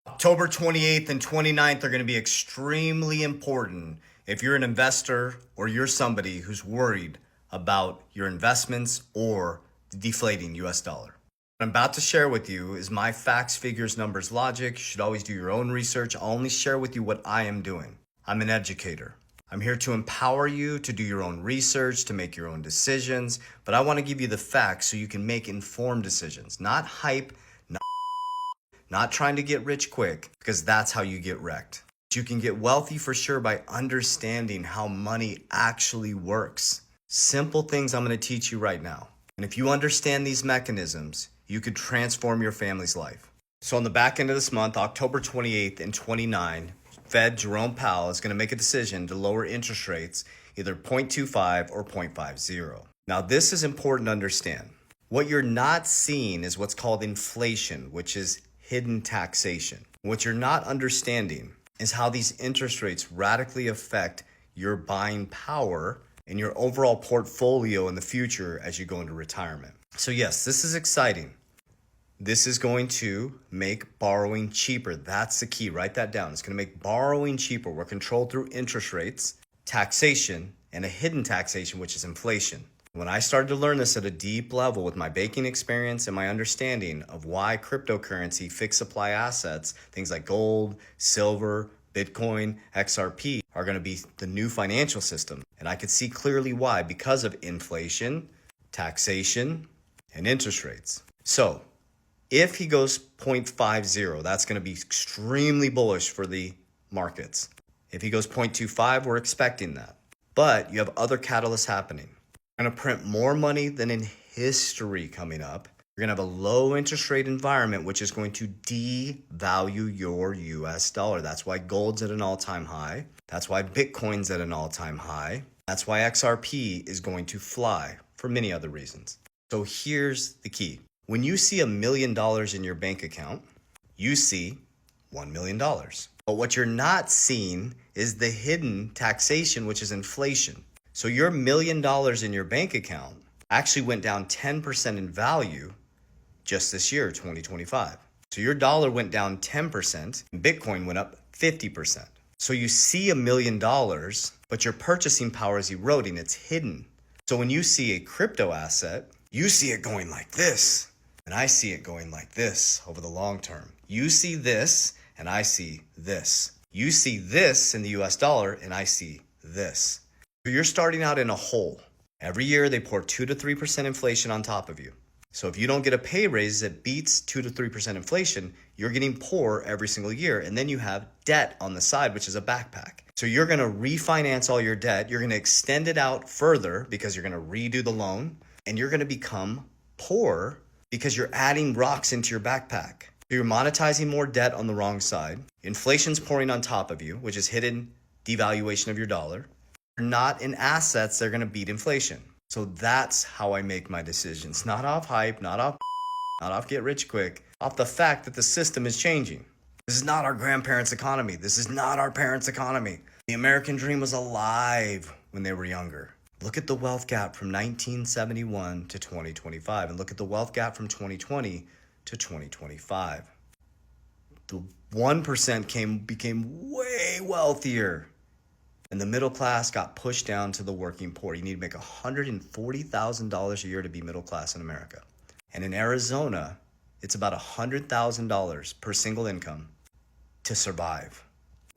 October 28th and 29th are going to be extremely important if you're an investor or you're somebody who's worried about your investments or the deflating US dollar. What I'm about to share with you is my facts, figures, numbers, logic. You should always do your own research. I'll only share with you what I am doing. I'm an educator. I'm here to empower you to do your own research, to make your own decisions, but I want to give you the facts so you can make informed decisions, not hype, not trying to get rich quick, because that's how you get wrecked. You can get wealthy for sure by understanding how money actually works. Simple things I'm going to teach you right now. And if you understand these mechanisms, you could transform your family's life. So on the back end of this month, October 28th and 29th, Fed Jerome Powell is going to make a decision to lower interest rates either 0.25 or 0.50. Now this is important to understand. What you're not seeing is what's called inflation, which is hidden taxation. What you're not understanding is how these interest rates radically affect your buying power and your overall portfolio in the future as you go into retirement. So yes, this is exciting. This is going to make borrowing cheaper. That's the key. Write that down. It's going to make borrowing cheaper. We're controlled through interest rates, taxation, and a hidden taxation, which is inflation. When I started to learn this at a deep level with my banking experience and my understanding of why cryptocurrency, fixed supply assets, things like gold, silver, Bitcoin, XRP are going to be the new financial system. And I could see clearly why, because of inflation, taxation, and interest rates. So if he goes 0.50, that's going to be extremely bullish for the markets. If he goes 0.25, we're expecting that. But you have other catalysts happening. We're going to print more money than in history coming up. You're going to have a low interest rate environment, which is going to devalue your US dollar. That's why gold's at an all-time high. That's why Bitcoin's at an all-time high. That's why XRP is going to fly for many other reasons. So here's the key. When you see $1 million in your bank account, you see $1 million. But what you're not seeing is the hidden taxation, which is inflation. So your $1 million in your bank account actually went down 10% in value just this year, 2025. So your dollar went down 10% and Bitcoin went up 50%. So you see $1 million, but your purchasing power is eroding. It's hidden. So when you see a crypto asset, you see it going like this, and I see it going like this over the long term. You see this, and I see this. You see this in the US dollar, and I see this. So you're starting out in a hole. Every year they pour 2 to 3% inflation on top of you. So if you don't get a pay raise that beats 2 to 3% inflation, you're getting poor every single year. And then you have debt on the side, which is a backpack. So you're going to refinance all your debt. You're going to extend it out further because you're going to redo the loan. And you're going to become poor because you're adding rocks into your backpack. You're monetizing more debt on the wrong side. Inflation's pouring on top of you, which is hidden devaluation of your dollar. You're not in assets that are going to beat inflation. So that's how I make my decisions. Not off hype, not off get rich quick, off the fact that the system is changing. This is not our grandparents' economy. This is not our parents' economy. The American dream was alive when they were younger. Look at the wealth gap from 1971 to 2025, and look at the wealth gap from 2020 to 2025. The 1% became way wealthier, and the middle class got pushed down to the working poor. You need to make $140,000 a year to be middle class in America. And in Arizona, it's about $100,000 per single income to survive.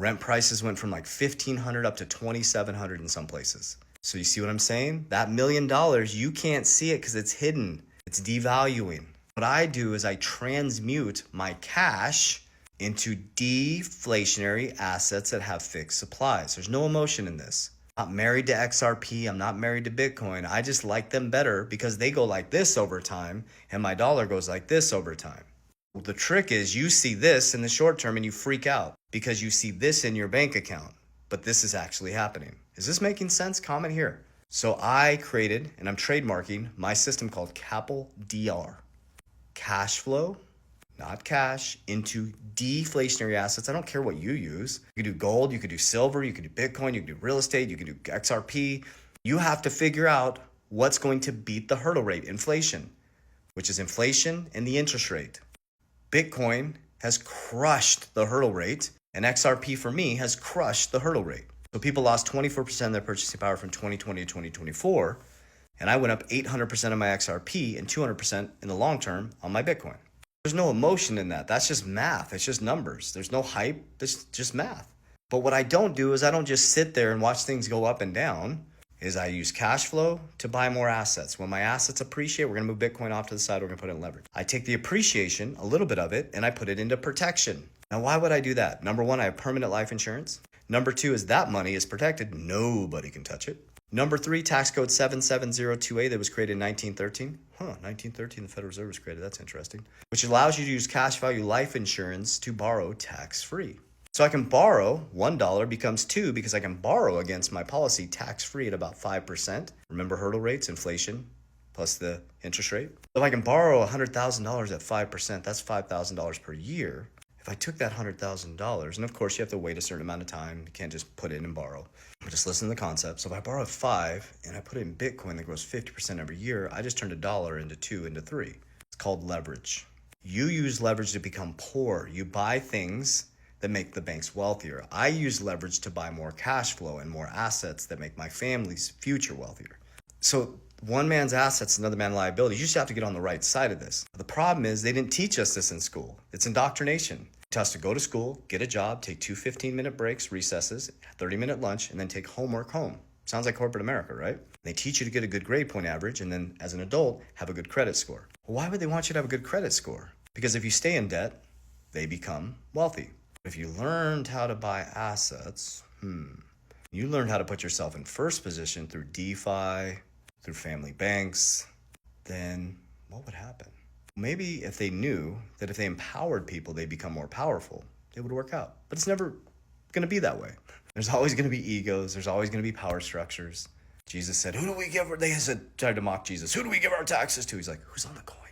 Rent prices went from like $1,500 up to $2,700 in some places. So you see what I'm saying? That $1 million, you can't see it because it's hidden. It's devaluing. What I do is I transmute my cash into deflationary assets that have fixed supplies. There's no emotion in this. I'm not married to XRP. I'm not married to Bitcoin. I just like them better because they go like this over time and my dollar goes like this over time. Well, the trick is you see this in the short term and you freak out because you see this in your bank account, but this is actually happening. Is this making sense? Comment here. So I created, and I'm trademarking, my system called Capel DR. Cash flow, not cash, into deflationary assets. I don't care what you use. You could do gold, you could do silver, you could do Bitcoin, you could do real estate, you could do XRP. You have to figure out what's going to beat the hurdle rate, inflation, which is inflation and the interest rate. Bitcoin has crushed the hurdle rate, and XRP for me has crushed the hurdle rate. So people lost 24% of their purchasing power from 2020 to 2024, and I went up 800% on my XRP and 200% in the long term on my Bitcoin. There's no emotion in that. That's just math. It's just numbers. There's no hype. It's just math. But what I don't do is I don't just sit there and watch things go up and down. Is I use cash flow to buy more assets. When my assets appreciate, we're gonna move Bitcoin off to the side, we're gonna put it in leverage. I take the appreciation, a little bit of it, and I put it into protection. Now, why would I do that? Number one, I have permanent life insurance. Number two is that money is protected. Nobody can touch it. Number three, tax code 7702A that was created in 1913. 1913, the Federal Reserve was created. That's interesting. Which allows you to use cash value life insurance to borrow tax-free. So I can borrow, $1 becomes $2 because I can borrow against my policy tax-free at about 5%. Remember hurdle rates, inflation, plus the interest rate. So if I can borrow $100,000 at 5%, that's $5,000 per year. If I took that $100,000, and of course you have to wait a certain amount of time, you can't just put in and borrow, but just listen to the concept. So if I borrow at 5 and I put it in Bitcoin that grows 50% every year, I just turned $1 into 2 into 3. It's called leverage. You use leverage to become poor. You buy things that make the banks wealthier. I use leverage to buy more cash flow and more assets that make my family's future wealthier. So one man's assets, another man's liabilities. You just have to get on the right side of this. The problem is they didn't teach us this in school. It's indoctrination. It tells us to go to school, get a job, take 2 15-minute breaks, recesses, 30-minute lunch, and then take homework home. Sounds like corporate America, right? They teach you to get a good grade point average and then as an adult, have a good credit score. Well, why would they want you to have a good credit score? Because if you stay in debt, they become wealthy. If you learned how to buy assets, you learned how to put yourself in first position through DeFi, through family banks, then what would happen? Maybe if they knew that if they empowered people, they become more powerful, it would work out. But it's never going to be that way. There's always going to be egos. There's always going to be power structures. Jesus said, who do we give, they tried to mock Jesus. Who do we give our taxes to? He's like, who's on the coin?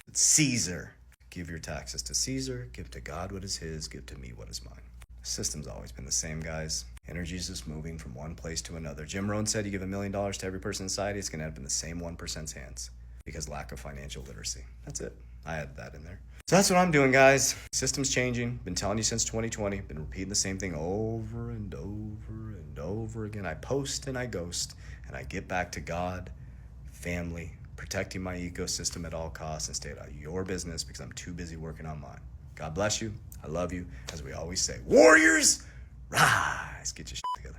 It's Caesar. Give your taxes to Caesar, give to God what is his, give to me what is mine. The system's always been the same, guys. Energy is just moving from one place to another. Jim Rohn said you give $1 million to every person in society, it's gonna end up in the same 1%'s hands because lack of financial literacy. That's it. I added that in there. So that's what I'm doing, guys. System's changing. Been telling you since 2020. Been repeating the same thing over and over and over again. I post and I ghost and I get back to God, family, protecting my ecosystem at all costs and stay out of your business because I'm too busy working on mine. God bless you. I love you. As we always say, warriors, rise. Get your shit together.